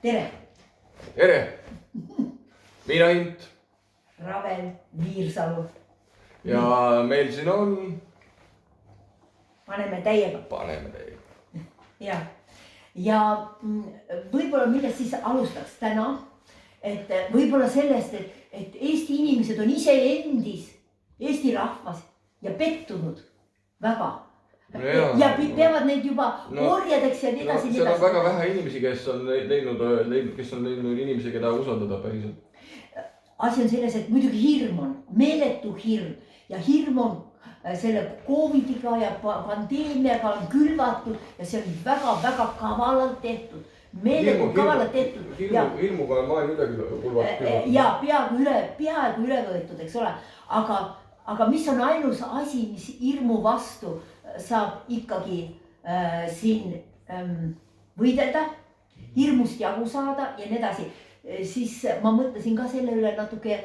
tere! Tere! Mina Int. Ravel Viirsalu. Ja meil siin on... Paneme täiega. Ja võib-olla millest siis alustaks täna, et võib-olla sellest, et Eesti inimesed on ise endis, Eesti rahvas ja pettunud väga. Ja peavad neid juba orjadeks ja nii edasi. Seal on väga vähe inimesi, kes on leidnud inimesi, keda usaldada päriselt. Asi on selles, et muidugi hirm on, meeletu hirm ja hirm on selle Covidiga ja pandeemiaga on külvatud ja see on väga-väga kavalalt tehtud. Meeletu kavalalt tehtud. Hirmuga on maailm midagi kulvatud. Ja peaaegu üle võetud, eks ole. Aga mis on ainus asi, mis hirmu vastu saab ikkagi siin võidelda, hirmust jagu saada ja nii edasi. Siis ma mõtlesin ka selle üle natuke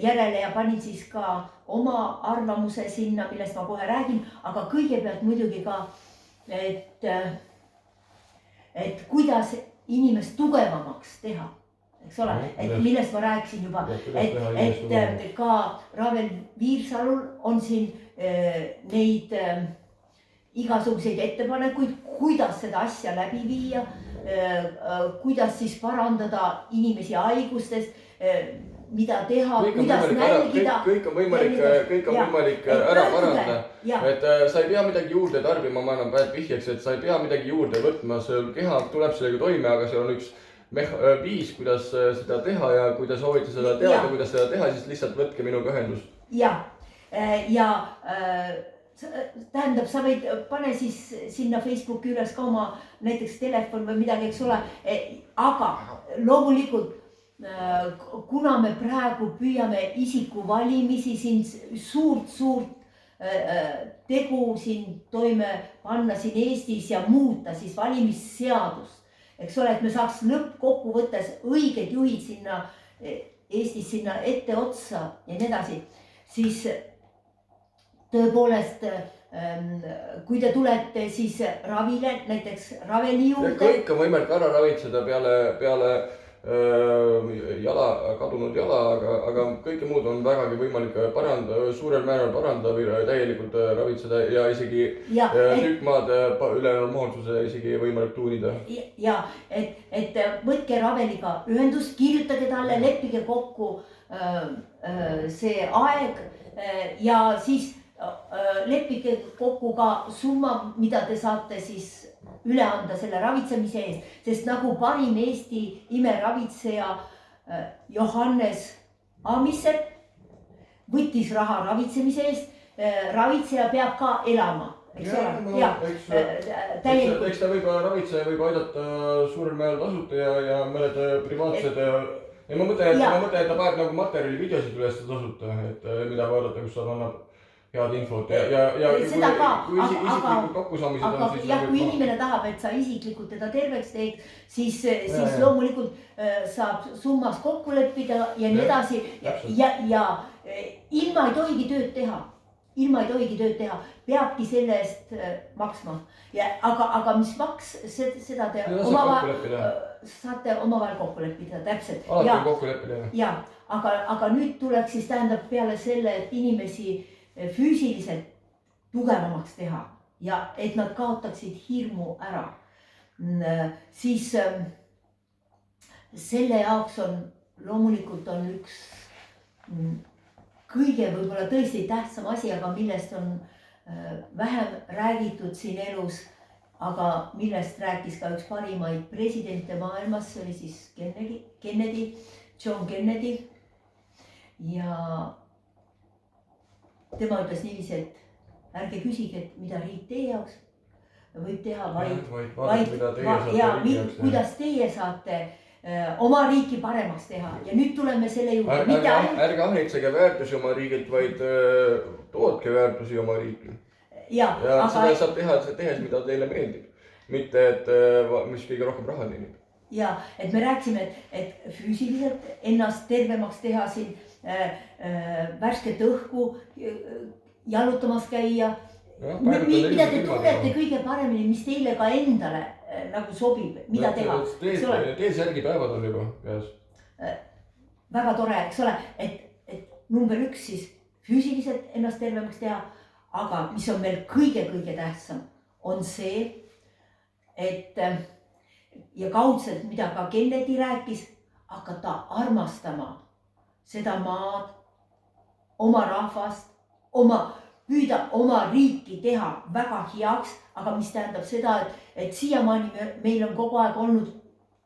järele ja panin siis ka oma arvamuse sinna, millest ma kohe räägin. Aga kõigepealt muidugi ka, et kuidas inimest tugevamaks teha. Eks ole, et millest ma rääkisin juba, et ka Ravel Viirsalul on siin neid igasuguseid ettepanekuid, kuidas seda asja läbi viia, kuidas siis parandada inimesi haigustest, mida teha, kuidas nälgida. Kõik on võimalik ära parandada. Et sa ei pea midagi juurde tarbima, ma annan praegu vihjeks, et sa ei pea midagi juurde võtma, sul keha tuleb sellega toime, aga seal on üks viis, kuidas seda teha ja kui te soovite seda teada, kuidas seda teha, siis lihtsalt võtke minuga ühendust. Ja tähendab, sa võid pane siis sinna Facebooki üles ka oma näiteks telefon või midagi, eks ole. Aga loomulikult, kuna me praegu püüame isiku valimisi siin suurt tegu siin toime panna siin Eestis ja muuta siis valimisseadust. Eks ole, et me saaks lõppkokkuvõttes õiged juhid sinna Eestis sinna ette otsa ja nii edasi, siis tõepoolest, kui te tulete siis ravile, näiteks Raveli juurde. Kõik on võimalik ära ravitseda peale kadunud jala, aga kõike muud on vägagi võimalik suurel määral parandada või täielikult ravitseda ja isegi tükk maad üle normaalsuse isegi võimalik tuunida. Ja, et võtke Raveliga ühendust, kirjutage talle, leppige kokku see aeg ja siis leppige kokku ka summa, mida te saate siis üle anda selle ravitsemise eest, sest nagu parim Eesti imeravitseja Johannes Amissepp võttis raha ravitsemise eest, ravitseja peab ka elama, eks ole? Eks ta ravitseja võib aidata suurel määral tasuta ja mõned privaatsed ja ma mõtlen, et ta paneb nagu materjali videosid üles tasuta, et mida vaadata, kus ta annab head infot ja kui isiklikud kokkusaamised on siis... Ja kui inimene tahab, et sa isiklikult teda terveks teed, siis loomulikult saab summas kokku leppida ja nii edasi ja ilma ei tohigi tööd teha. Ilma ei tohigi tööd teha, peabki selle eest maksma. Aga mis maks, seda te saate omavahel kokku leppida, täpselt. Alati kokku leppida. Ja, aga nüüd tuleks siis tähendab peale selle, et inimesi füüsiliselt tugevamaks teha ja et nad kaotaksid hirmu ära. Siis selle jaoks on loomulikult on üks kõige võib-olla tõesti tähtsam asi, aga millest on vähem räägitud siin elus, aga millest rääkis ka üks parimaid presidente maailmas, see oli siis John Kennedy ja tema ütles niiviisi, et ärge küsige, et mida riik teie jaoks võib teha, vaid kuidas teie saate oma riiki paremaks teha ja nüüd tuleme selle juurde. Ärge ahnitsege väärtusi oma riigilt, vaid tootke väärtusi oma riiki. Ja seda saab tehes, mida teile meeldib, mitte et mis kõige rohkem raha teenib. Ja, et me rääksime, et füüsiliselt ennast tervemaks teha siin värsket õhku, jalutamas käia. Mida te tunnete kõige paremini, mis teile ka endale nagu sobib, mida teha. T-särgipäevad on juba käes. Väga tore, eks ole, et number 1 siis füüsiliselt ennast tervemaks teha, aga mis on veel kõige tähtsam, on see, et ja kaudselt, mida ka Kennedy rääkis, hakata armastama seda maad, oma rahvast, püüda oma riiki teha väga heaks, aga mis tähendab seda, et siiamaani meil on kogu aeg olnud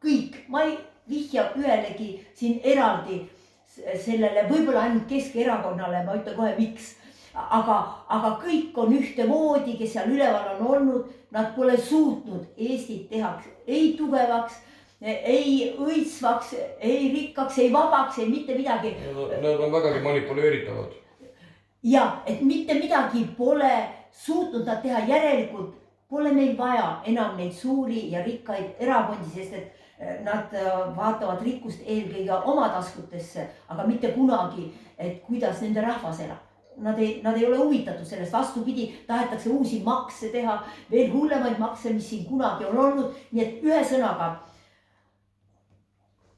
kõik, ma ei vihja ühelegi siin eraldi sellele, võib-olla ainult Keskerakonnale, ma ütlen kohe miks, aga kõik on ühtemoodi, kes seal üleval on olnud, nad pole suutnud Eestit teha ei tugevaks, ei õitsvaks, ei rikkaks, ei vabaks, ei mitte midagi. Nad on vägagi manipuleeritavad. Ja, et mitte midagi pole suutnud nad teha, järelikult pole meil vaja enam neid suuri ja rikkaid erakondi, sest et nad vaatavad rikkust eelkõige oma taskutesse, aga mitte kunagi, et kuidas nende rahvas elab. Nad ei ole huvitatud sellest, vastupidi, tahetakse uusi makse teha, veel hullemaid makse, mis siin kunagi on olnud. Nii et ühe sõnaga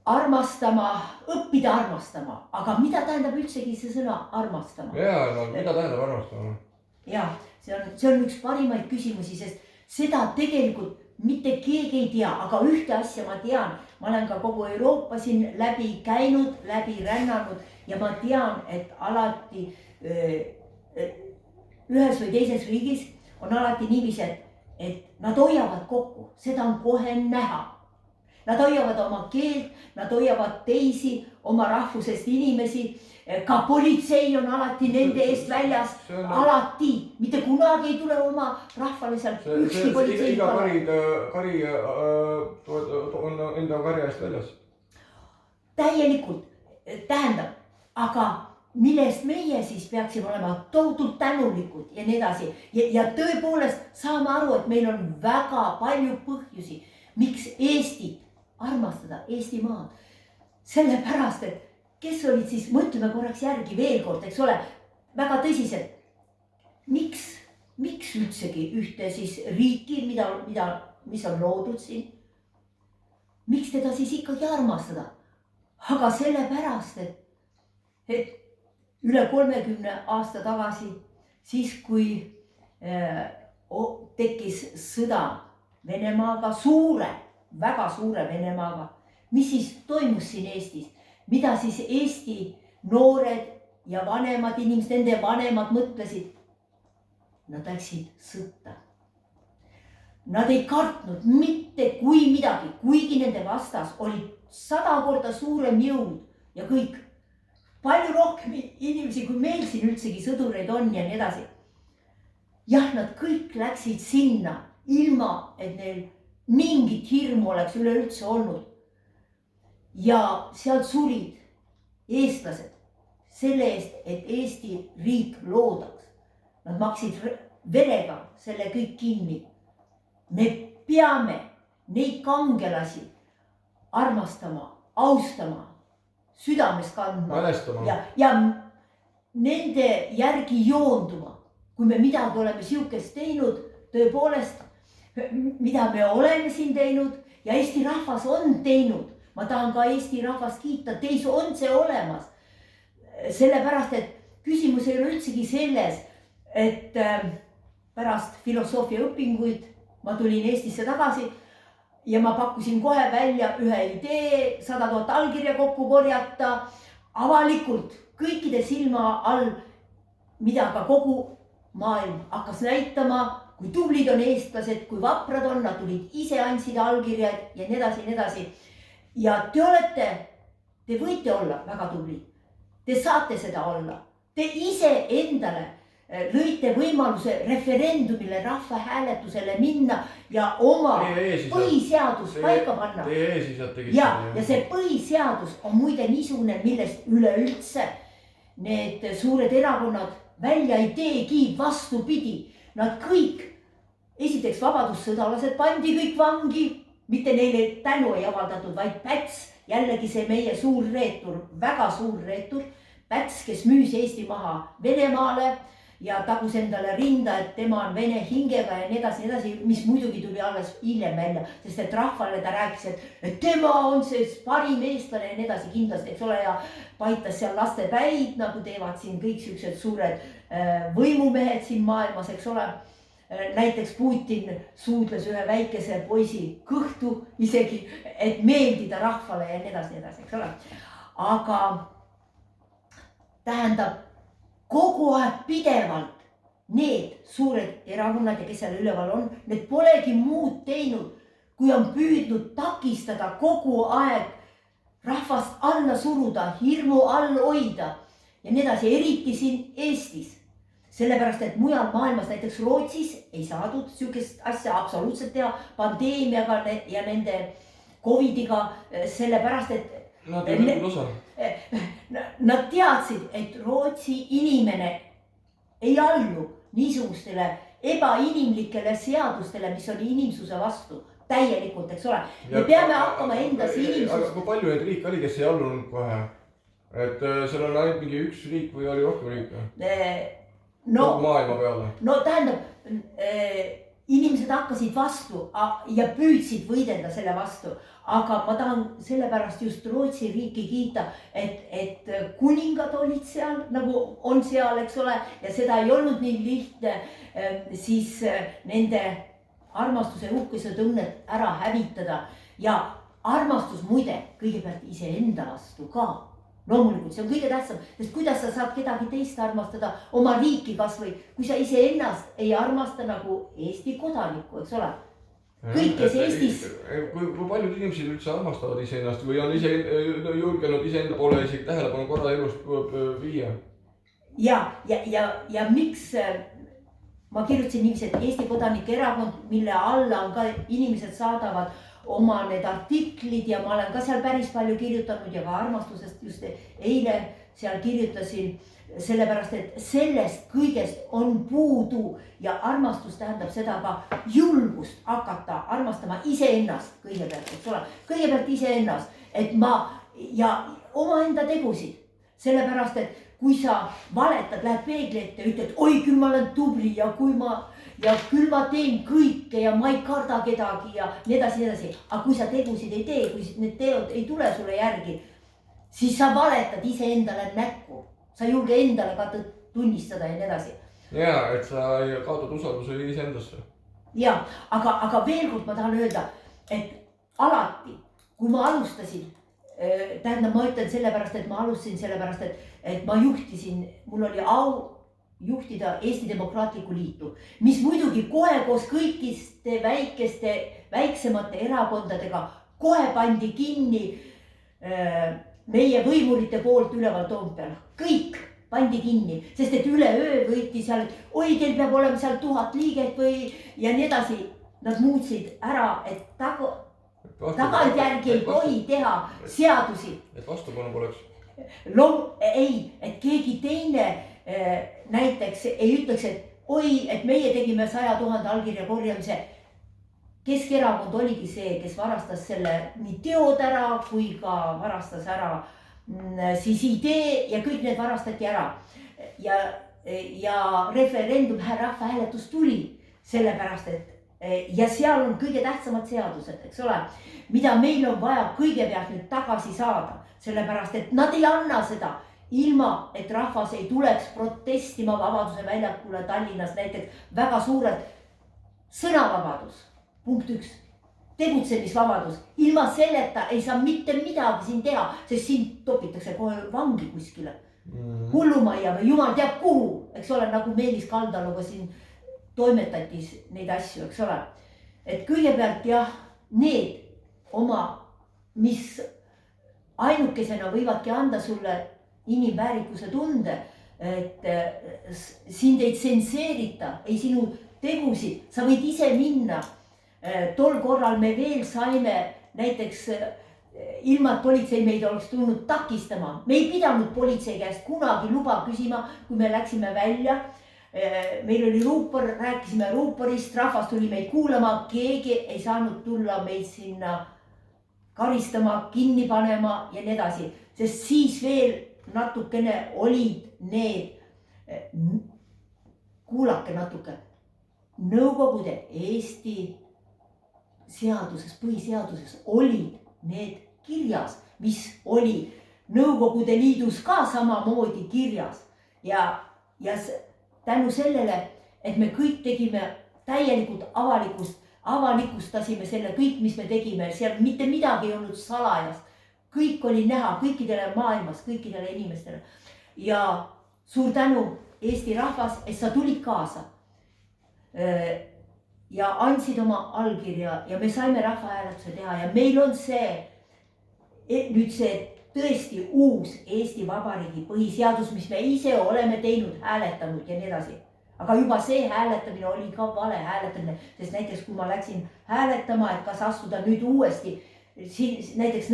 armastama, õppida armastama, aga mida tähendab üldsegi see sõna armastama? No mida tähendab armastama? Ja, see on üks parimaid küsimusi, sest seda tegelikult mitte keegi ei tea, aga ühte asja ma tean, ma olen ka kogu Euroopa siin läbi käinud, läbi rännanud ja ma tean, et alati ühes või teises riigis on alati niiviisi, et nad hoiavad kokku, seda on kohe näha. Nad hoiavad oma keelt, nad hoiavad teisi oma rahvusest inimesi, ka politsei on alati nende eest väljas, alati, mitte kunagi ei tule oma rahvale sealt ükski politsei. Iga kari on enda karja eest väljas. Täielikult, tähendab, aga millest meie siis peaksime olema tohutult tänulikud ja nii edasi. Ja tõepoolest saame aru, et meil on väga palju põhjusi, miks Eestit armastada, Eestimaad. Sellepärast, et kes olid siis, mõtleme korraks järgi veel kord, eks ole, väga tõsiselt. Miks üldsegi ühte siis riiki, mis on loodud siin, miks teda siis ikkagi armastada? Aga sellepärast, et üle 30 aasta tagasi, siis kui tekkis sõda Venemaaga, väga suure Venemaaga, mis siis toimus siin Eestis, mida siis Eesti noored ja vanemad inimesed, nende vanemad mõtlesid, nad läksid sõtta. Nad ei kartnud mitte kui midagi, kuigi nende vastas oli 100 korda suurem jõud ja kõik. Palju rohkem inimesi, kui meil siin üldsegi sõdureid on ja nii edasi. Jah, nad kõik läksid sinna, ilma et neil mingit hirmu oleks üleüldse olnud. Ja sealt surid eestlased selle eest, et Eesti riik loodaks. Nad maksid verega selle kõik kinni. Me peame neid kangelasi armastama, austama, südames kandma ja nende järgi joonduma. Kui me midagi oleme siukest teinud, tõepoolest, mida me oleme siin teinud ja Eesti rahvas on teinud. Ma tahan ka Eesti rahvast kiita, teis on see olemas. Sellepärast, et küsimus ei ole üldsegi selles, et pärast filosoofia õpinguid ma tulin Eestisse tagasi ja ma pakkusin kohe välja ühe idee, 100 000 allkirja kokku korjata avalikult kõikide silma all, mida ka kogu maailm hakkas näitama, kui tublid on eestlased, kui vaprad on, nad tulid ise andsid allkirjad ja nii edasi, nii edasi. Ja te võite olla väga tublid. Te saate seda olla. Te ise endale lõite võimaluse referendumile, rahvahääletusele minna ja oma põhiseadus paika panna. Ja see põhiseadus on muide niisugune, millest üleüldse need suured erakonnad välja ei teegi, vastupidi. Nad kõik, esiteks vabadussõdalased pandi kõik vangi, mitte neile tänu ei avaldatud, vaid Päts, jällegi see meie suur reetur, väga suur reetur, Päts, kes müüs Eesti maha Venemaale ja tagus endale rinda, et tema on vene hingega ja nii edasi, mis muidugi tuli alles hiljem välja, sest et rahvale ta rääkis, et tema on see parim eestlane ja nii edasi kindlasti, eks ole, ja paitas seal laste päid, nagu teevad siin kõik siuksed suured võimumehed siin maailmas, eks ole. Näiteks Putin suudles ühe väikese poisi kõhtu isegi, et meeldida rahvale ja nii edasi, eks ole. Aga tähendab kogu aeg pidevalt need suured erakonnad ja kes seal üleval on, need polegi muud teinud, kui on püüdnud takistada kogu aeg rahvast alla suruda, hirmu all hoida ja nii edasi, eriti siin Eestis. Sellepärast, et mujal maailmas, näiteks Rootsis ei saadud siukest asja absoluutselt teha pandeemiaga ja nende Covidiga, sellepärast, et nad teadsid, et Rootsi inimene ei allu niisugustele ebainimlikele seadustele, mis oli inimsuse vastu täielikult, eks ole. Me peame hakkama endas inimsust. Aga kui palju neid riike oli, kes ei allunud kohe? Et seal on ainult mingi üks riik või oli rohkem riike? Kogu maailma peale. No tähendab, inimesed hakkasid vastu ja püüdsid võidelda selle vastu. Aga ma tahan sellepärast just Rootsi riiki kiita, et kuningad olid seal, nagu on seal, eks ole. Ja seda ei olnud nii lihtne siis nende armastuse uhkuse tunnet ära hävitada. Ja armastus muide kõigepealt iseenda vastu ka. Loomulikult, see on kõige tähtsam, sest kuidas sa saad kedagi teist armastada, oma riiki kasvõi, kui sa ise ennast ei armasta nagu Eesti kodanikku, eks ole. Kõik, kes Eestis... Kui paljud inimesed üldse armastavad ise ennast või on ise julgenud iseenda poole isegi tähelepanu korra elust viia? Ja miks ma kirjutasin niiviisi, et Eesti kodanike erakond, mille alla on ka inimesed saadavad oma need artiklid ja ma olen ka seal päris palju kirjutanud ja ka armastusest just eile seal kirjutasin, sellepärast, et sellest kõigest on puudu ja armastus tähendab seda ka julgust hakata armastama iseennast kõigepealt, eks ole, kõigepealt iseennast, et ma ja omaenda tegusid, sellepärast, et kui sa valetad, lähed peegli ette ja ütled, oi küll ma olen tubli ja küll ma teen kõike ja ma ei karda kedagi ja nii edasi. Aga kui sa tegusid ei tee, kui need teod ei tule sulle järgi, siis sa valetad iseendale näkku. Sa ei julge endale ka tunnistada ja nii edasi. Ja, et sa kaotad usalduse iseendasse. Ja, aga veel kord ma tahan öelda, et alati, kui ma alustasin, tähendab, ma ütlen sellepärast, et ma alustasin sellepärast, et ma juhtisin, mul oli au juhtida Eesti Demokraatlikku Liitu, mis muidugi kohe koos kõikiste väiksemate erakondadega kohe pandi kinni meie võimurite poolt üleval Toompeal. Kõik pandi kinni, sest et üleöö võeti seal, et oi, teil peab olema seal 1000 liiget või ja nii edasi. Nad muutsid ära, et tagantjärgi ei tohi teha seadusi. Et vastupanu poleks? Ei, et keegi teine näiteks ei ütleks, et oi, et meie tegime 100 000 allkirja korjamise. Keskerakond oligi see, kes varastas selle nii teod ära, kui ka varastas ära siis idee ja kõik need varastati ära. Ja referendum rahvahääletus tuli sellepärast, et ja seal on kõige tähtsamad seadused, eks ole, mida meil on vaja kõigepealt nüüd tagasi saada, sellepärast, et nad ei anna seda ilma, et rahvas ei tuleks protestima Vabaduse väljakule Tallinnas näiteks väga suured sõnavabadus, punkt 1, tegutsemisvabadus. Ilma selleta ei saa mitte midagi siin teha, sest siin topitakse kohe vangi kuskile. Hullumajja või jumal teab kuhu, eks ole, nagu Meelis Kaldaluga siin toimetati neid asju, eks ole. Et kõigepealt jah, need oma, mis ainukesena võivadki anda sulle inimväärikuse tunde, et sind ei tsenseerita, ei sinu tegusid, sa võid ise minna. Tol korral me veel saime näiteks ilma, et politsei meid oleks tulnud takistama. Me ei pidanud politsei käest kunagi luba küsima, kui me läksime välja. Meil oli ruupor, rääkisime ruuporist, rahvas tuli meid kuulama, keegi ei saanud tulla meid sinna karistama, kinni panema ja nii edasi. Sest siis veel natukene olid need kuulake natuke. Nõukogude Eesti seaduses, põhiseaduses olid need kirjas, mis oli Nõukogude Liidus ka samamoodi kirjas. Ja tänu sellele, et me kõik tegime täielikult avalikustasime selle kõik, mis me tegime, seal mitte midagi ei olnud salajast. Kõik oli näha kõikidele maailmas, kõikidele inimestele. Ja suur tänu Eesti rahvas, et sa tulid kaasa ja andsid oma allkirja ja me saime rahvahääletuse teha ja meil on nüüd see tõesti uus Eesti Vabariigi põhiseadus, mis me ise oleme teinud, hääletanud ja nii edasi. Aga juba see hääletamine oli ka vale hääletamine, sest näiteks kui ma läksin hääletama, et kas astuda nüüd uuesti näiteks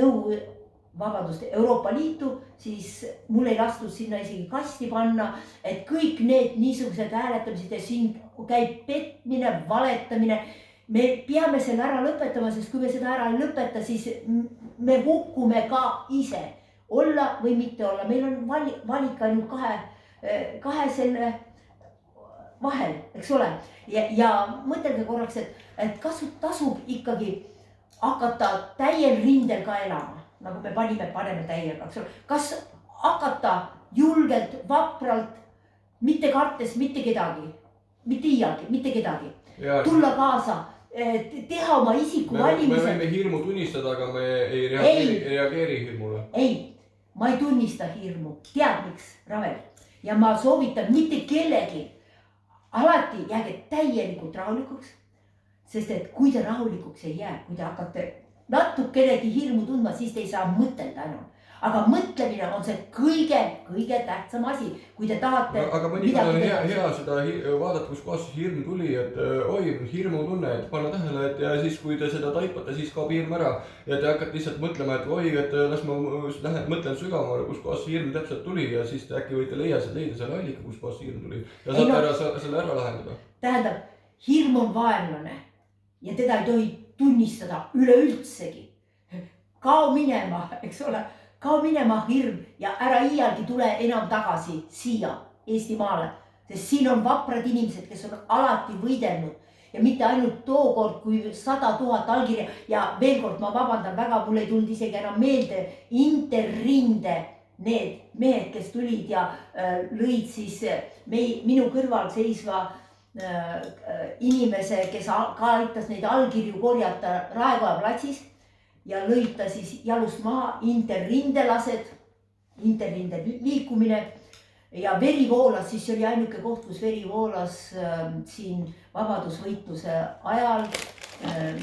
Euroopa Liitu, siis mul ei lastud sinna isegi kasti panna, et kõik need niisugused hääletamised ja siin käib petmine, valetamine. Me peame selle ära lõpetama, sest kui me seda ära ei lõpeta, siis me hukkume ka ise. Olla või mitte olla. Meil on valik ainult kahe selle vahel, eks ole. Ja mõtelge korraks, et kas tasub ikkagi hakata täiel rindel ka elama, nagu me paneme täiega, eks ole. Kas hakata julgelt, vapralt, mitte kartes, mitte kedagi, mitte iialgi, mitte kedagi, tulla kaasa, teha oma isiku valimised. Me võime hirmu tunnistada, aga me ei reageeri hirmule. Ei, ma ei tunnista hirmu. Tead miks, Ravel? Ja ma soovitan mitte kellegi, alati jääge täielikult rahulikuks, sest et kui te rahulikuks ei jää, kui te hakkate natukenegi hirmu tundma, siis te ei saa mõtelda enam. Aga mõtlemine on see kõige tähtsam asi, kui te tahate. Aga mõnikord on hea seda vaadata, kus kohas hirm tuli, et oi, hirmu tunne, et panna tähele, et ja siis kui te seda taipate, siis kaob hirm ära. Ja te hakkate lihtsalt mõtlema, et oi, et las ma mõtlen sügavamale, kus kohas hirm täpselt tuli ja siis te äkki võite leida selle allika, kus kohas hirm tuli. Ja saate selle ära lahendada. Tähendab, hirm on vaenlane ja teda ei tohi tunnistada üleüldsegi. Kao minema, eks ole. Kao minema hirm ja ära iialgi tule enam tagasi siia Eestimaale, sest siin on vaprad inimesed, kes on alati võidelnud ja mitte ainult tookord, kui 100 000 allkirja ja veel kord ma vabandan väga, mul ei tulnud isegi enam meelde Interrinde need mehed, kes tulid ja lõid siis minu kõrval seisva inimese, kes ka aitas neid allkirju korjata Raekoja platsis. Ja lõita siis jalust maha interrindelased, interrinde liikumine ja veri voolas, siis oli ainuke koht, kus veri voolas siin vabadusvõitluse ajal,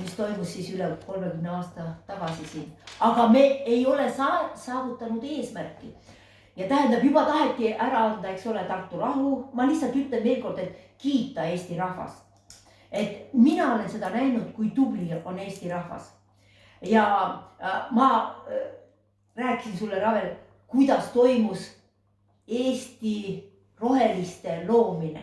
mis toimus siis üle 30 aasta tagasi siin. Aga me ei ole saavutanud eesmärki. Ja tähendab, juba taheti ära anda, eks ole, Tartu rahu. Ma lihtsalt ütlen veel kord, et kiita Eesti rahvast. Et mina olen seda näinud, kui tubli on Eesti rahvas. Ja ma rääkisin sulle, Ravel, kuidas toimus Eesti roheliste loomine.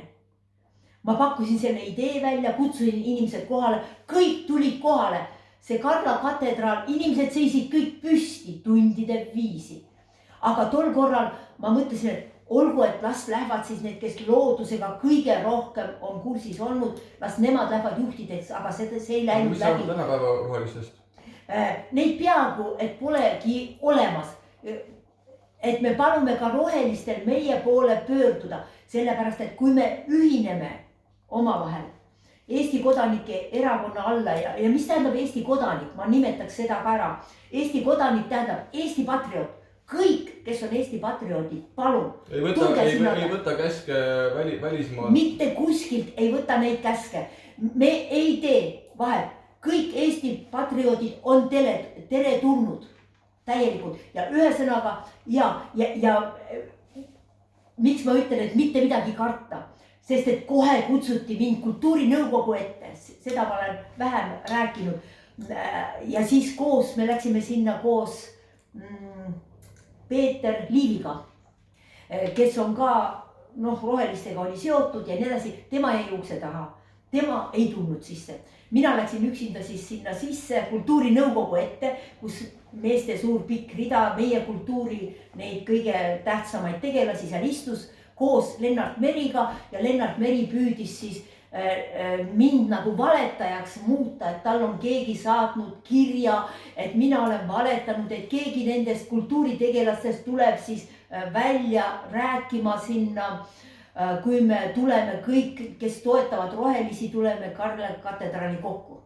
Ma pakkusin selle idee välja, kutsusin inimesed kohale, kõik tulid kohale. See Karla katedraal, inimesed seisid kõik püsti tundide viisi. Aga tol korral ma mõtlesin, et olgu, et las lähevad siis need, kes loodusega kõige rohkem on kursis olnud, las nemad lähevad juhtideks, aga see ei läinud läbi. Mis saab tänapäeva rohelistest? Neid peaaegu, et polegi olemas, et me palume ka rohelistel meie poole pöörduda, sellepärast, et kui me ühineme omavahel Eesti kodanike erakonna alla ja mis tähendab Eesti kodanik, ma nimetaks seda ka ära. Eesti kodanik tähendab Eesti patrioot, kõik, kes on Eesti patrioodid, palun. Ei võta käske välismaal. Mitte kuskilt ei võta neid käske, me ei tee vahet. Kõik Eesti patrioodid on tere tulnud täielikult ja ühesõnaga ja miks ma ütlen, et mitte midagi karta, sest et kohe kutsuti mind kultuurinõukogu ette, seda ma olen vähem rääkinud ja siis koos me läksime sinna koos Peeter Liiviga, kes on ka rohelistega oli seotud ja nii edasi, tema jäi ukse taha, tema ei tulnud sisse. Mina läksin üksinda siis sinna sisse kultuurinõukogu ette, kus meeste suur pikk rida, meie kultuuri neid kõige tähtsamaid tegelasi seal istus koos Lennart Meriga ja Lennart Meri püüdis siis mind nagu valetajaks muuta, et tal on keegi saatnud kirja, et mina olen valetanud, et keegi nendest kultuuritegelastest tuleb siis välja rääkima sinna, kui me tuleme kõik, kes toetavad rohelisi, tuleme Karl katedraali kokku.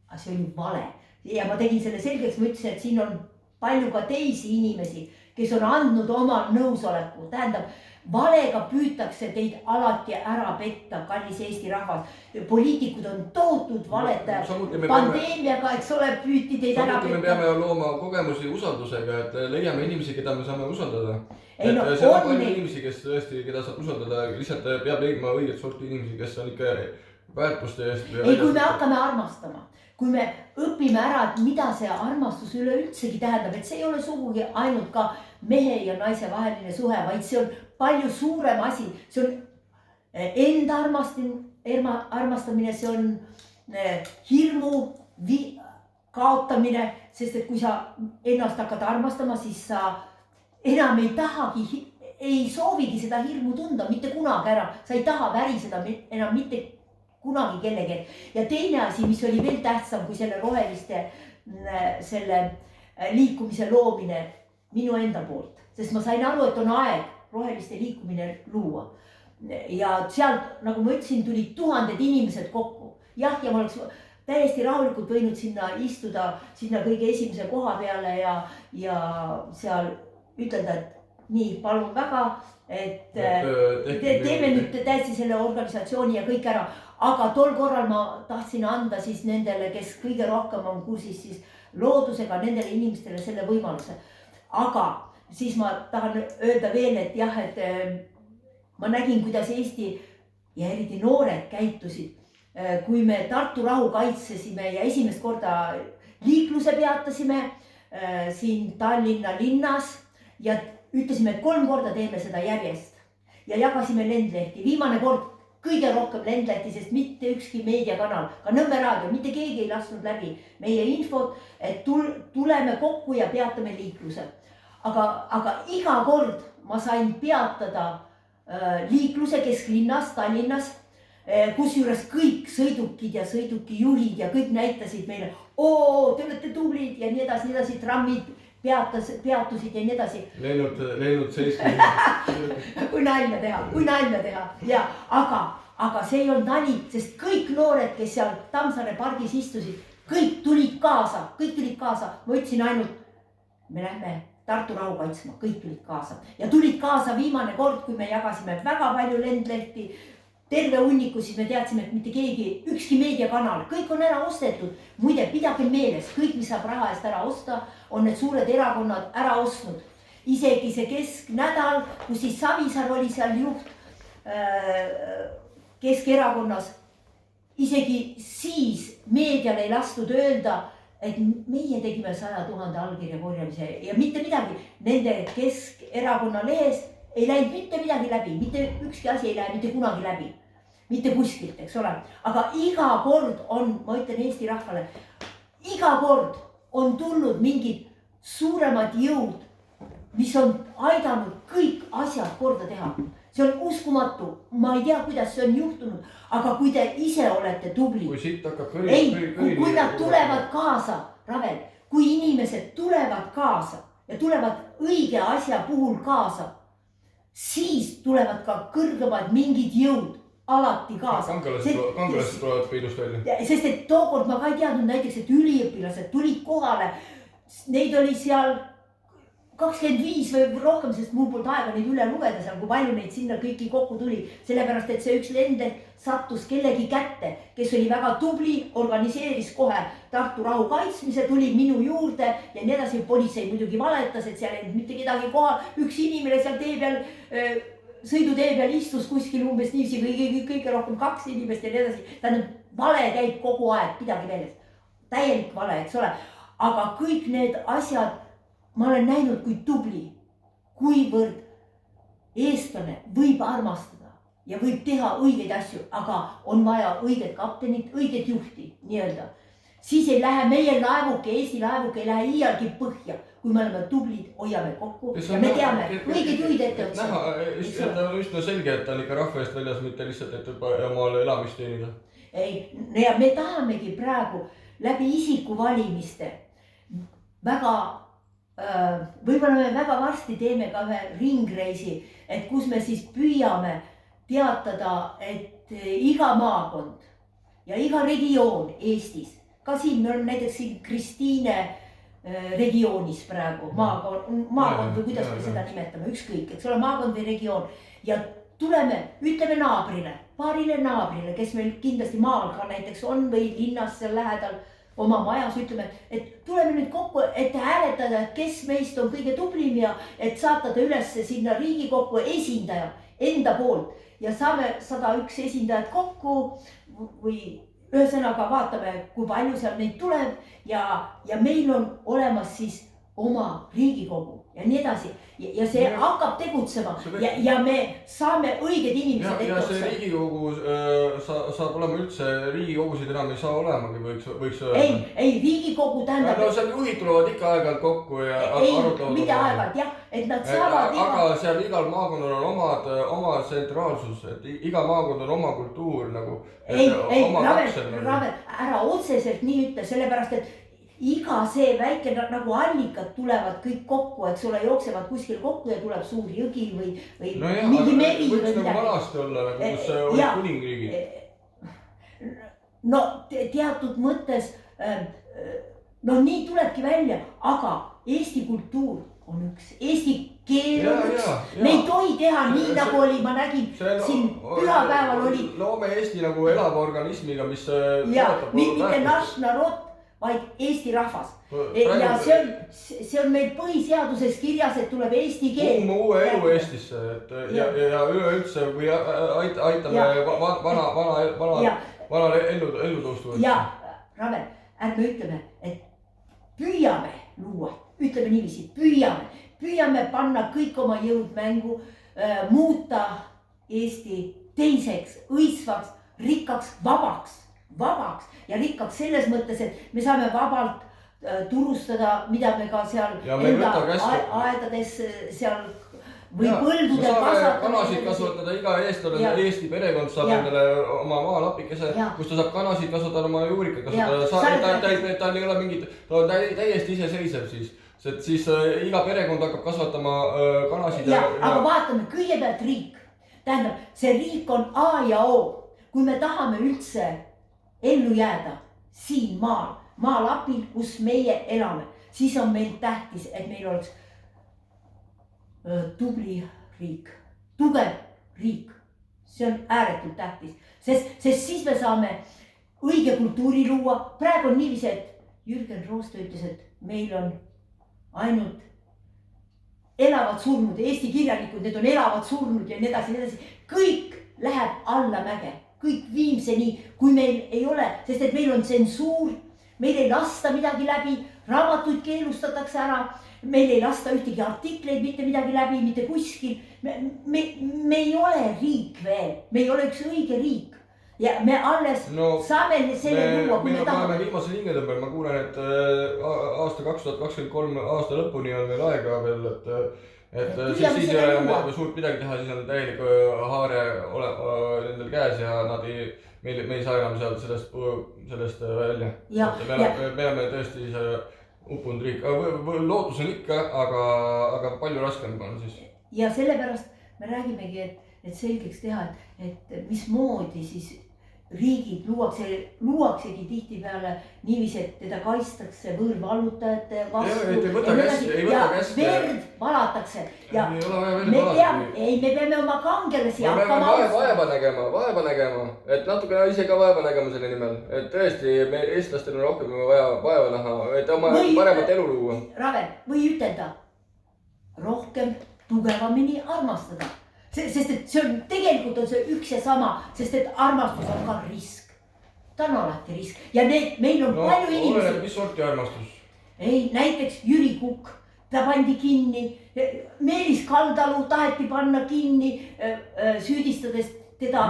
Aga see oli vale ja ma tegin selle selgeks, ma ütlesin, et siin on palju ka teisi inimesi, kes on andnud oma nõusoleku, tähendab, valega püütakse teid alati ära petta, kallis Eesti rahvas. Poliitikud on tohutud valetajad, pandeemiaga, eks ole, püüti teid ära petta. Me peame looma kogemusi usaldusega, et leiame inimesi, keda me saame usaldada. Ei, no, see on palju inimesi, kes tõesti, keda saab usaldada, lihtsalt peab leidma õiget sorti inimesi, kes on ikka väärtuste eest. Ei, kui me hakkame armastama, kui me õpime ära, et mida see armastus üleüldsegi tähendab, et see ei ole sugugi ainult ka mehe ja naise vaheline suhe, vaid see on palju suurem asi, see on enda armastamine, see on hirmu kaotamine, sest et kui sa ennast hakkad armastama, siis sa enam ei tahagi, ei soovigi seda hirmu tunda mitte kunagi ära, sa ei taha väriseda enam mitte kunagi kellegi. Ja teine asi, mis oli veel tähtsam kui selle roheliste selle liikumise loomine minu enda poolt, sest ma sain aru, et on aeg roheliste liikumine luua. Ja sealt, nagu ma ütlesin, tulid tuhanded inimesed kokku. Jah, ja ma oleks täiesti rahulikult võinud sinna istuda, sinna kõige esimese koha peale ja seal ütelda, et nii, palun väga, et teeme nüüd täiesti selle organisatsiooni ja kõik ära. Aga tol korral ma tahtsin anda siis nendele, kes kõige rohkem on kursis siis loodusega, nendele inimestele selle võimaluse. Aga siis ma tahan öelda veel, et jah, et ma nägin, kuidas Eesti ja eriti noored käitusid, kui me Tartu rahu kaitsesime ja esimest korda liikluse peatasime siin Tallinna linnas ja ütlesime, et 3 korda teeme seda järjest ja jagasime lendlehti. Viimane kord kõige rohkem lendlehti, sest mitte ükski meediakanal, ka Nõmme raadio, mitte keegi ei lasknud läbi meie infot, et tuleme kokku ja peatame liikluse. Aga iga kord ma sain peatada liikluse kesklinnas, Tallinnas, kus juures kõik sõidukid ja sõidukijuhid ja kõik näitasid meile, te olete tublid ja nii edasi, trammid peatusid ja nii edasi. Leinud seiski. Kui nalja teha. Ja, aga see ei olnud nali, sest kõik noored, kes seal Tammsaare pargis istusid, kõik tulid kaasa. Ma ütlesin ainult, me lähme Tartu rahu kaitsma, kõik tulid kaasa. Ja tulid kaasa viimane kord, kui me jagasime väga palju lendlehti, terve hunniku, siis me teadsime, et mitte keegi, ükski meediakanal, kõik on ära ostetud. Muide, pidage meeles, kõik, mis saab raha eest ära osta, on need suured erakonnad ära ostnud. Isegi see kesknädal, kus siis Savisaar oli seal juht Keskerakonnas, isegi siis meedial ei lastud öelda, et meie tegime 100 000 allkirja korjamise ja mitte midagi. Nende Keskerakonna lehes ei läinud mitte midagi läbi, mitte ükski asi ei lähe mitte kunagi läbi. Mitte kuskilt, eks ole. Aga iga kord on, ma ütlen Eesti rahvale, iga kord on tulnud mingid suuremad jõud, mis on aidanud kõik asjad korda teha. See on uskumatu, ma ei tea, kuidas see on juhtunud, aga kui te ise olete tubli. Kui siit hakkab kui nad tulevad kaasa, Ravel, kui inimesed tulevad kaasa ja tulevad õige asja puhul kaasa, siis tulevad ka kõrgemad mingid jõud alati kaasa. Kangelased tulevad peidust välja. Sest et tookord ma ka ei teadnud näiteks, et üliõpilased tulid kohale, neid oli seal 25 või rohkem, sest mul polnud aega neid üle lugeda seal, kui palju neid sinna kõiki kokku tuli. Sellepärast, et see üks lendleht sattus kellegi kätte, kes oli väga tubli, organiseeris kohe Tartu rahu kaitsmise, tuli minu juurde ja nii edasi. Politsei muidugi valetas, et seal ei mitte kedagi kohal. Üks inimene seal tee peal, sõidutee peal istus kuskil umbes niivisi või kõige rohkem 2 inimest ja nii edasi. Tähendab, vale käib kogu aeg, pidagi meeles. Täielik vale, eks ole. Aga kõik need asjad, ma olen näinud, kui tubli, kuivõrd eestlane võib armastada ja võib teha õigeid asju, aga on vaja õiget kaptenit, õiget juhti nii-öelda. Siis ei lähe meie laevuke, Eesti laevuke ei lähe iialgi põhja, kui me oleme tublid, hoiame kokku ja me teame õigeid juhid ette otsa. Näha, just selge, et ta on ikka rahva eest väljas, mitte lihtsalt, et omal elamist teenida. Ei, ja me tahamegi praegu läbi isikuvalimiste väga, võib-olla me väga varsti teeme ka ühe ringreisi, et kus me siis püüame teatada, et iga maakond ja iga regioon Eestis, ka siin me oleme näiteks siin Kristiine regioonis praegu, maakond või kuidas me seda nimetame, ükskõik, eks ole, maakond või regioon ja tuleme, ütleme naabrile, paarile naabrile, kes meil kindlasti maal ka näiteks on või linnas seal lähedal oma majas, ütleme, et tuleme nüüd kokku, et hääletada, et kes meist on kõige tublim ja et saata ta üles sinna Riigikokku esindaja enda poolt ja saame 101 esindajat kokku või ühesõnaga vaatame, kui palju seal neid tuleb ja meil on olemas siis oma Riigikogu ja nii edasi ja see hakkab tegutsema ja me saame õiged inimesed ette otsa. Ja see Riigikogu saab olema üldse, Riigikogusid enam ei saa olemagi, võiks öelda. Ei, Riigikogu tähendab... No seal juhid tulevad ikka aeg-ajalt kokku ja arutavad. Ei, mitte aeg-ajalt, jah, et nad saavad... Aga seal igal maakonnal on oma tsentraalsus, et iga maakond on oma kultuur nagu. Ei, Ravel, ära otseselt nii ütle, sellepärast, et iga see väike nagu allikad tulevad kõik kokku, eks ole, jooksevad kuskil kokku ja tuleb suur jõgi või mingi meri või midagi. Võiks nagu vanasti olla, nagu kus olid kuningriigid. No teatud mõttes, no nii tulebki välja, aga Eesti kultuur on üks, Eesti keel on üks. Me ei tohi teha nii nagu oli, ma nägin siin pühapäeval oli. Loome Eesti nagu elava organismiga, mis... Mitte naš narod, vaid Eesti rahvas. Ja see on meil põhiseaduses kirjas, et tuleb eesti keel. Uue elu Eestisse ja üleüldse või aitame vana ellu tõustu. Ja, Ravel, ärme ütleme, et püüame luua, ütleme niiviisi, püüame panna kõik oma jõud mängu, muuta Eesti teiseks, õitsvaks, rikkaks, vabaks ja rikkaks selles mõttes, et me saame vabalt turustada, mida me ka seal enda aedades seal või põldudel kasvatada. Kanasid kasvatada, iga eestlane, Eesti perekond saab endale oma maalapikese, kus ta saab kanasid kasvatada, oma juurika kasvatada. Ta ei ole mingit, ta on täiesti iseseisev siis. Siis iga perekond hakkab kasvatama kanasid. Aga vaatame, kõigepealt riik. Tähendab, see riik on A ja O. Kui me tahame üldse ellu jääda siin maalapil, kus meie elame, siis on meil tähtis, et meil oleks tubli riik, tugev riik. See on ääretult tähtis, sest siis me saame õige kultuuri luua. Praegu on niiviisi, et Jürgen Rooste ütles, et meil on ainult elavad surnud, Eesti kirjanikud, need on elavad surnud ja nii edasi. Kõik läheb alla mäge, kõik viimseni, kui meil ei ole, sest et meil on tsensuur, meil ei lasta midagi läbi, raamatuid keelustatakse ära, meil ei lasta ühtegi artikleid mitte midagi läbi, mitte kuskil. Me ei ole riik veel, me ei ole üks õige riik ja me alles saame selle luua, kui me tahame. Viimase hingetõmbel, ma kuulen, et aasta 2023 aasta lõpuni on veel aega veel, et siis ei ole enam suurt midagi teha, siis on täielik haare nendel käes ja me ei saa enam sellest välja. Me oleme tõesti uppunud riik, lootus on ikka, aga palju raskem on siis. Ja sellepärast me räägimegi, et selgeks teha, et mismoodi siis riigid luuaksegi tihtipeale niiviisi, et teda kaistakse võõrvallutajate vastu ja verd valatakse ja me peame oma kangelasi hakkama vaeva nägema, et natuke ise ka vaeva nägema selle nimel, et tõesti eestlastel on rohkem vaeva näha, et oma paremat elu luua. Ravel, või ütelda rohkem tugevamini armastada. Sest et see on, tegelikult on see üks ja sama, sest et armastus on ka risk. Ta on alati risk ja meil on palju inimesi. Oleneb, mis sorti armastus? Ei, näiteks Jüri Kukk, ta pandi kinni. Meelis Kaldalu taheti panna kinni, süüdistades teda,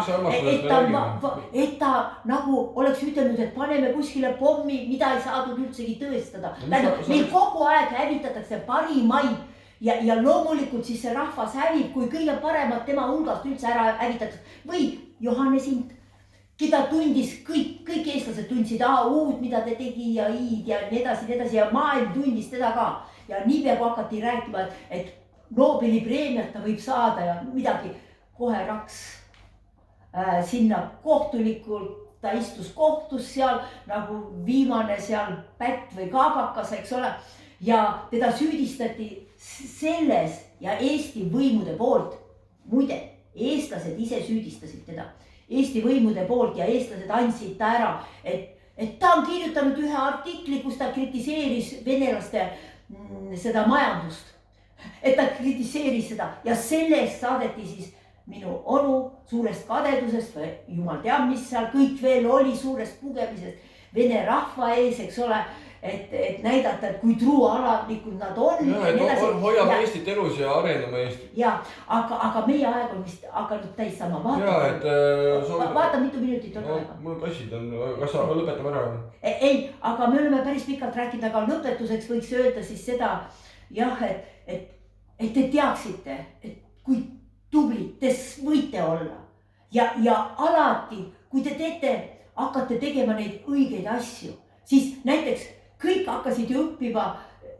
et ta nagu oleks ütelnud, et paneme kuskile pommi, mida ei saadud üldsegi tõestada. Meil kogu aeg hävitatakse parimaid ja loomulikult siis see rahvas hävib, kui kõige paremad tema hulgast üldse ära hävitatakse. Või Johannes Int, keda tundis kõik eestlased tundsid uud, mida ta tegi ja iid ja nii edasi ja maailm tundis teda ka. Ja niipea kui hakati rääkima, et Nobeli preemiat ta võib saada ja midagi, kohe raks sinna kohtulikult, ta istus kohtus seal nagu viimane seal pätt või kaabakas, eks ole. Ja teda süüdistati selles ja Eesti võimude poolt, muide, eestlased ise süüdistasid teda, Eesti võimude poolt ja eestlased andsid ta ära, et ta on kirjutanud ühe artikli, kus ta kritiseeris venelaste seda majandust, et ta kritiseeris seda ja sellest saadeti siis minu onu suurest kadedusest või jumal teab, mis seal kõik veel oli suurest pugemisest Vene rahva ees, eks ole. Et näidata, et kui truualadlikud nad on. Hoiab Eestit elus ja areneme Eestit. Ja, aga meie aeg on vist hakanud täis sama. Vaata mitu minutit on aega. Mul kassid on, kas sa lõpetame ära? Ei, aga me oleme päris pikalt rääkinud, aga lõpetuseks võiks öelda siis seda, jah, et te teaksite, et kui tublid te võite olla. Ja alati, kui te hakkate tegema neid õigeid asju, siis näiteks kõik hakkasid ju õppima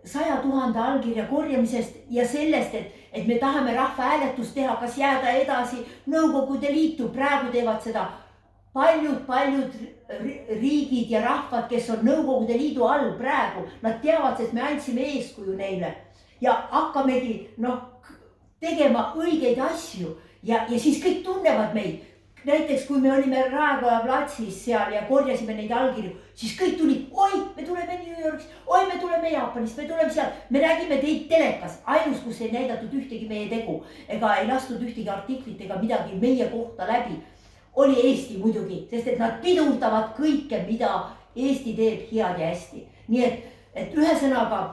100 000 allkirja korjamisest ja sellest, et me tahame rahvahääletust teha, kas jääda edasi Nõukogude Liitu. Praegu teevad seda paljud riigid ja rahvad, kes on Nõukogude Liidu all praegu. Nad teavad, sest me andsime eeskuju neile ja hakkamegi tegema õigeid asju ja siis kõik tunnevad meid. Näiteks kui me olime Raekoja platsis seal ja korjasime neid allkirju, siis kõik tulid, oi, me tuleme New Yorgist, oi, me tuleme Jaapanist, me tuleme seal. Me räägime teid telekas, ainus, kus ei näidatud ühtegi meie tegu ega ei lastud ühtegi artiklit ega midagi meie kohta läbi. Oli Eesti muidugi, sest et nad pidurdavad kõike, mida Eesti teeb head ja hästi. Nii et ühesõnaga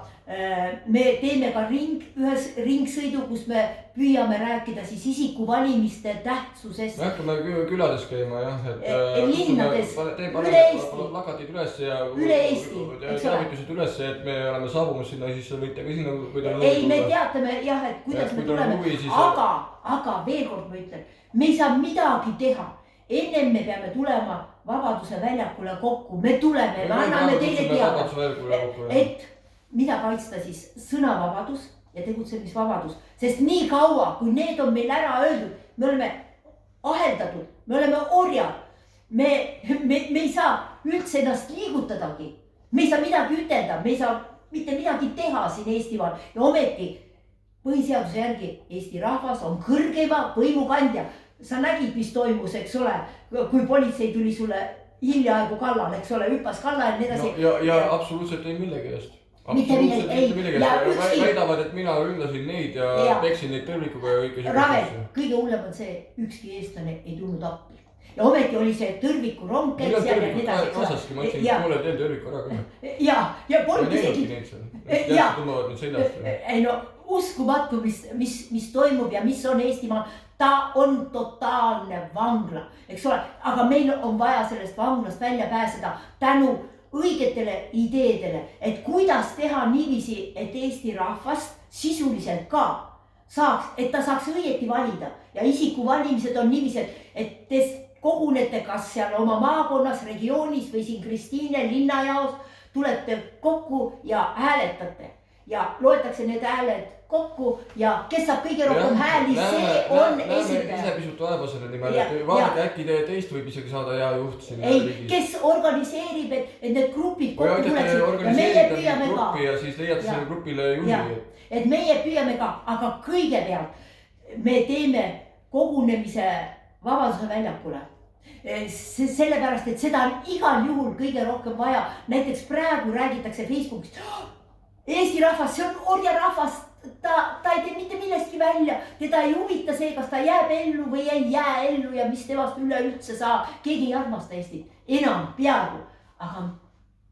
me teeme ka ringsõidu, kus me püüame rääkida siis isikuvalimiste tähtsusest. Me hakkame külades käima, jah. Linnades, üle Eesti. Lakatid üles ja teavitused üles, et me oleme saabumas sinna, siis võite ka sinna. Ei, me teatame jah, et kuidas me tuleme. Aga veel kord ma ütlen, me ei saa midagi teha. Ennem me peame tulema Vabaduse väljakule kokku. Me tuleme, me anname teile teada, et mida kaitsta siis sõnavabadus ja tegutsemisvabadus, sest nii kaua, kui need on meil ära öeldud, me oleme aheldatud, me oleme orjad, me ei saa üldse ennast liigutadagi, me ei saa midagi ütelda, me ei saa mitte midagi teha siin Eestimaal ja ometi põhiseaduse järgi Eesti rahvas on kõrgeima võimukandja. Sa nägid, mis toimus, eks ole, kui politsei tuli sulle hiljaaegu kallal, eks ole, hüppas kallal ja nii edasi. Ja absoluutselt ei millegi eest. Mitte millegi, väidavad, et mina ründasin neid ja peksin neid tõrvikuga ja kõike Ravel, kõige hullem on see, ükski eestlane ei tulnud appi. Ja ometi oli see tõrviku rong käis seal ja nii edasi. Kaasaski, ma ütlesin, et mulle teen tõrviku ära ka. Ja polnud isegi. Tõmbavad nüüd seljast. Ei no uskumatu, mis toimub ja mis on Eestimaal. Ta on totaalne vangla, eks ole, aga meil on vaja sellest vanglast välja pääseda tänu õigetele ideedele, et kuidas teha niiviisi, et Eesti rahvast sisuliselt ka saaks, et ta saaks õieti valida ja isikuvalimised on niiviisi, et te kogunete kas seal oma maakonnas, regioonis või siin Kristiine linnajaos, tulete kokku ja hääletate ja loetakse need hääled kokku ja kes saab kõige rohkem hääli, see on esindaja. Ise pisut vaeva selle nimel, et vaadake äkki teist võib isegi saada hea juht siin. Ei, kes organiseerib, et need grupid kokku tuleksid ja meie püüame ka. Ja siis leiate selle grupile juhi. Et meie püüame ka, aga kõigepealt me teeme kogunemise Vabaduse väljakule. Sellepärast, et seda on igal juhul kõige rohkem vaja. Näiteks praegu räägitakse Facebookist. Eesti rahvas, see on orja rahvas. Ta ei tee mitte millestki välja, teda ei huvita see, kas ta jääb ellu või ei jää ellu ja mis temast üleüldse saab. Keegi ei armasta Eestit, enam peaaegu, aga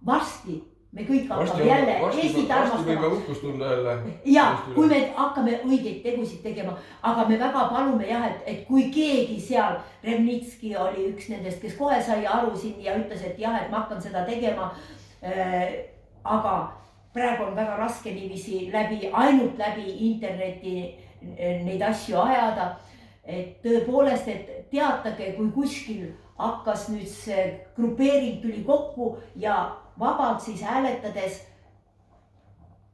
varsti me kõik hakkame jälle Eestit armastama. Võime uhkust tunda jälle. Ja, kui me hakkame õigeid tegusid tegema, aga me väga palume jah, et kui keegi seal, Remnitski oli üks nendest, kes kohe sai aru siin ja ütles, et jah, et ma hakkan seda tegema. Aga praegu on väga raske niiviisi ainult läbi interneti neid asju ajada. Et tõepoolest, et teatage, kui kuskil hakkas nüüd see grupeering tuli kokku ja vabalt siis hääletades,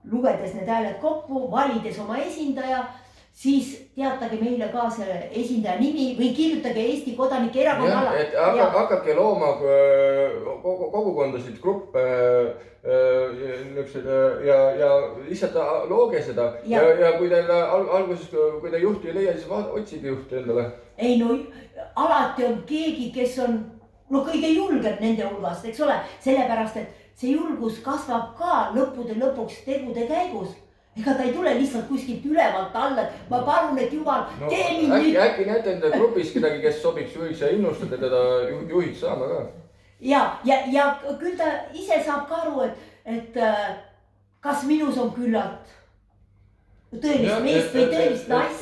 lugedes need hääled kokku, valides oma esindaja, siis teatage meile ka selle esindaja nimi või kirjutage Eesti Kodanike Erakonna alla. Et hakake looma kogukondasid, gruppe ja lihtsalt looge seda. Ja kui teil alguses, kui te juhti ei leia, siis otsige juhti endale. Ei no, alati on keegi, kes on kõige julgem nende hulgast, eks ole, sellepärast, et see julgus kasvab ka lõppude lõpuks tegude käigus. Ega ta ei tule lihtsalt kuskilt ülevalt alla, et ma palun, et Jumal, tee mind nüüd. Äkki näete enda grupis kedagi, kes sobiks juhiks ja innustada teda juhiks saama ka. Ja küll ta ise saab ka aru, et kas minus on küllalt tõelist meest või tõelist naist.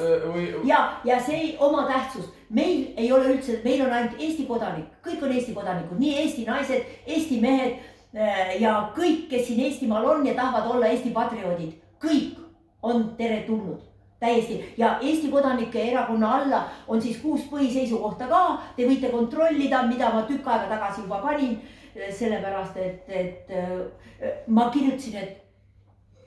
Ja see ei oma tähtsus. Meil ei ole üldse, meil on ainult Eesti kodanik, kõik on Eesti kodanikud, nii Eesti naised, Eesti mehed ja kõik, kes siin Eestimaal on ja tahavad olla Eesti patrioodid. Kõik on tere tulnud, täiesti. Ja Eesti Kodanike Erakonna alla on siis 6 põhiseisukohta ka. Te võite kontrollida, mida ma tükk aega tagasi juba panin. Sellepärast, et ma kirjutasin, et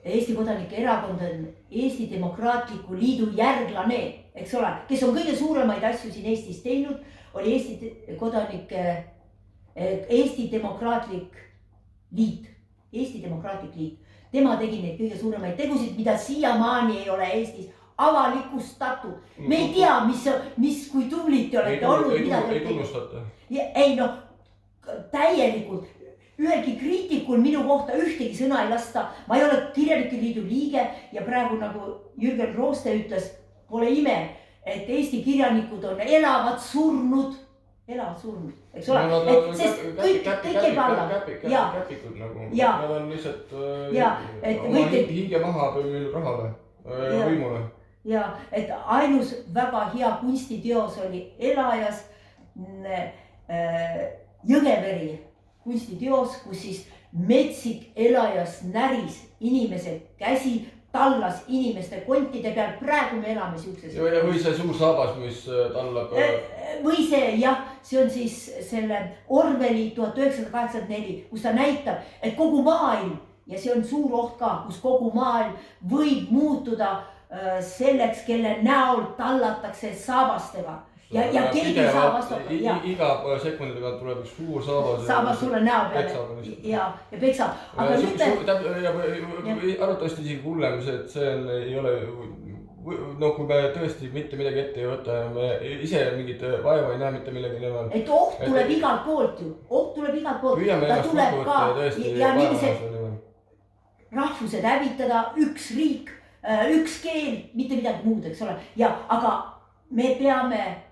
Eesti Kodanike Erakond on Eesti Demokraatliku Liidu järglane, eks ole, kes on kõige suuremaid asju siin Eestis teinud, oli Eesti Demokraatlik Liit. Eesti Demokraatlik Liit. Tema tegi neid kõige suuremaid tegusid, mida siiamaani ei ole Eestis avalikustatud. Me ei tea, kui tublid te olete olnud. Ei tunnustate. Ei no, täielikult. Ühelgi kriitikul minu kohta ühtegi sõna ei lasta. Ma ei ole Kirjanike Liidu liige ja praegu nagu Jürgen Rooste ütles, pole ime, et Eesti kirjanikud on elavad surnud, eks ole, et sest kõik käib alla. Käpikud nagu, nad on lihtsalt oma hinge maha pööminud rahale ja võimule. Ja, et ainus väga hea kunstiteos oli Elajas Jõgeveri kunstiteos, kus siis metsik Elajas näris inimese käsi, tallas inimeste kontide peal, praegu me elame siukses. Või see suur saabas, mis tallab. Või see, jah, see on siis selle Orwelli 1984, kus ta näitab, et kogu maailm, ja see on suur oht ka, kus kogu maailm võib muutuda selleks, kelle näol tallatakse saabastega. Ja keegi ei saa vastu. Iga sekundidega tuleb üks suur saabas. Saabas sulle näo peale. Ja peksab. Aga nüüd arvatavasti isegi hullem, et see ei ole, no kui me tõesti mitte midagi ette ei võta ja me ise mingit vaeva ei näe mitte millegi nimel. Et oht tuleb igalt poolt ju. Oht tuleb igalt poolt. Püüame ennast kokku võtta ja tõesti vaeva. Rahvused hävitada, üks riik, üks keel, mitte midagi muud, eks ole. Ja aga me peame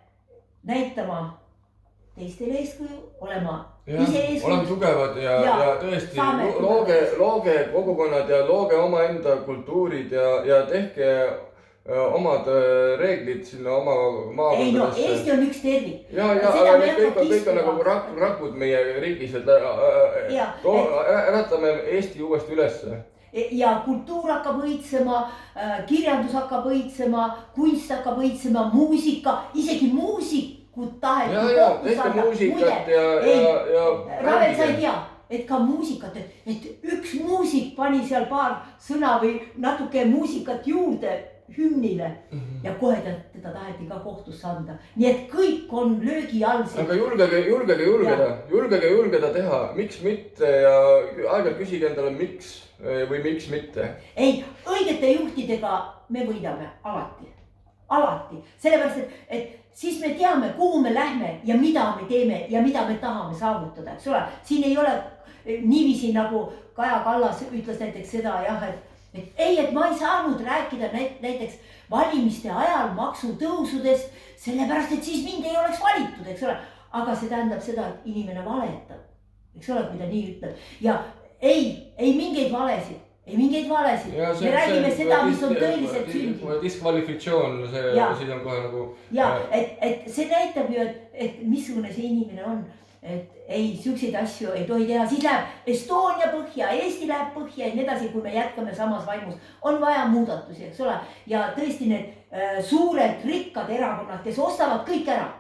näitama teistele eeskuju, olema ise eeskuju. Oleme tugevad ja tõesti looge kogukonnad ja looge oma enda kultuurid ja tehke omad reeglid sinna oma maakondadesse. Ei no, Eesti on üks tervik. Ja, aga need kõik on nagu rakud meie riigis, et äratame Eesti uuesti ülesse. Ja kultuur hakkab õitsema, kirjandus hakkab õitsema, kunst hakkab õitsema, muusika, isegi muusikut taheti kokku saada. Muusikat ja Ravel, sa ei tea, et ka muusikat, et üks muusik pani seal paar sõna või natuke muusikat juurde hümnile ja kohe teda taheti ka kohtusse anda. Nii et kõik on löögi all. Aga julgeda teha, miks mitte ja aeg-ajalt küsige endale miks või miks mitte. Ei, õigete juhtidega me võidame alati. Sellepärast, et siis me teame, kuhu me lähme ja mida me teeme ja mida me tahame saavutada, eks ole. Siin ei ole niiviisi nagu Kaja Kallas ütles näiteks seda jah, et ma ei saanud rääkida näiteks valimiste ajal maksutõusudest, sellepärast, et siis mind ei oleks valitud, eks ole. Aga see tähendab seda, et inimene valetab, eks ole, kui ta nii ütleb. Ja ei, ei mingeid valesid. Me räägime seda, mis on tõeliselt sündinud. Diskvalifikatsioon, siin on kohe nagu. Ja, et see näitab ju, et missugune see inimene on. Et ei, siukseid asju ei tohi teha, siis läheb Estonia põhja, Eesti läheb põhja ja nii edasi, kui me jätkame samas vaimus. On vaja muudatusi, eks ole. Ja tõesti need suured rikkad erakonnad, kes ostavad kõik ära.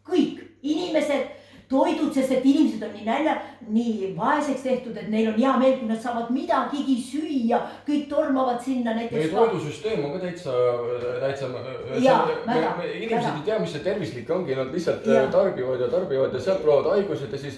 Kõik inimesed, toidud, sest et inimesed on nii nälja, nii vaeseks tehtud, et neil on hea meel, kui nad saavad midagigi süüa, kõik tormavad sinna näiteks. Meie toidusüsteem on ka täitsa. Inimesed ei tea, mis see tervislik ongi, nad lihtsalt tarbivad ja sealt tulevad haigused ja siis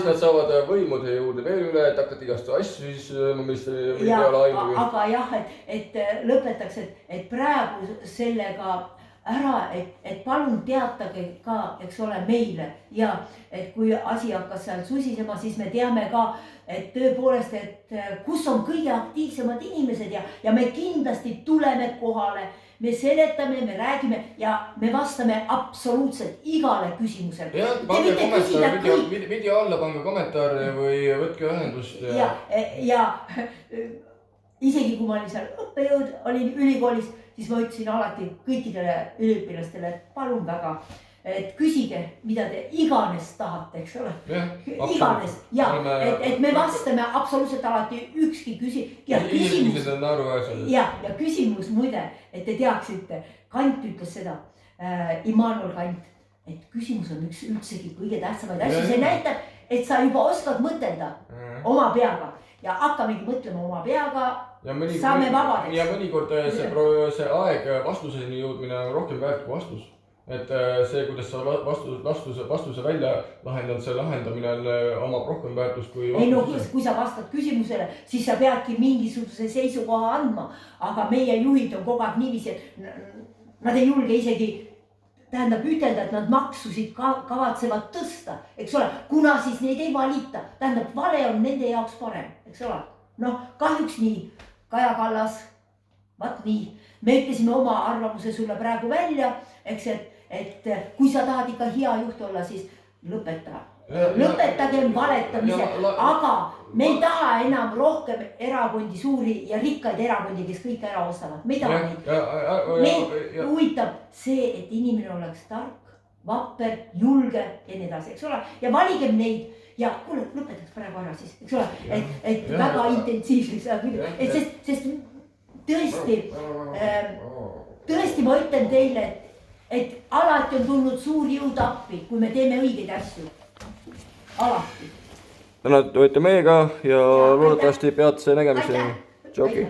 nad saavad võimude juurde veel üle, et hakata igast asju siis, mis ei ole ainult. Aga jah, et lõpetaks, et praegu sellega ära, et palun teatage ka, eks ole, meile ja et kui asi hakkas seal susisema, siis me teame ka, et tõepoolest, et kus on kõige aktiivsemad inimesed ja me kindlasti tuleme kohale, me seletame, me räägime ja me vastame absoluutselt igale küsimusele. Ja, pange kommentaar, video alla pange kommentaare või võtke ühendust. Ja isegi kui ma olin seal õppejõud, olin ülikoolis, siis ma ütlesin alati kõikidele üliõpilastele, et palun väga, et küsige, mida te iganes tahate, eks ole. Iganes ja et me vastame absoluutselt alati ükski ja küsimus muide, et te teaksite, Kant ütles seda, Immanuel Kant, et küsimus on üldsegi kõige tähtsamaid asju, see näitab, et sa juba oskad mõtelda oma peaga ja hakkamegi mõtlema oma peaga. Saame vabadeks. Ja mõnikord see aeg vastuseni jõudmine on rohkem väärt kui vastus. Et see, kuidas sa vastuse välja lahendad, see lahendamine on omab rohkem väärtust kui vastus. Ei no, kui sa vastad küsimusele, siis sa peadki mingisuguse seisukoha andma. Aga meie juhid on kogu aeg niiviisi, et nad ei julge isegi ütelda, et nad maksusid kavatsevad tõsta. Eks ole, kuna siis neid ei valita. Tähendab, vale on nende jaoks parem. Eks ole, noh, kahjuks nii. Kaja Kallas, vaat nii. Me ütlesime oma arvamuse sulle praegu välja, eks, et kui sa tahad ikka hea juht olla, siis lõpeta. Lõpetagem valetamise, aga me ei taha enam rohkem erakondi, suuri ja rikkaid erakondi, kes kõik ära ostavad. Me ei taha neid. Meid huvitab see, et inimene oleks tark, vapper, julge ja nii edasi, eks ole. Ja valigem neid. Ja kuule, lõpetaks praegu ära siis, eks ole, et väga intensiivseks, sest tõesti ma ütlen teile, et alati on tulnud suur jõud appi, kui me teeme õigeid asju. Alati. Täna olete meiega ja loodetavasti peatse nägemiseni. Tšauki.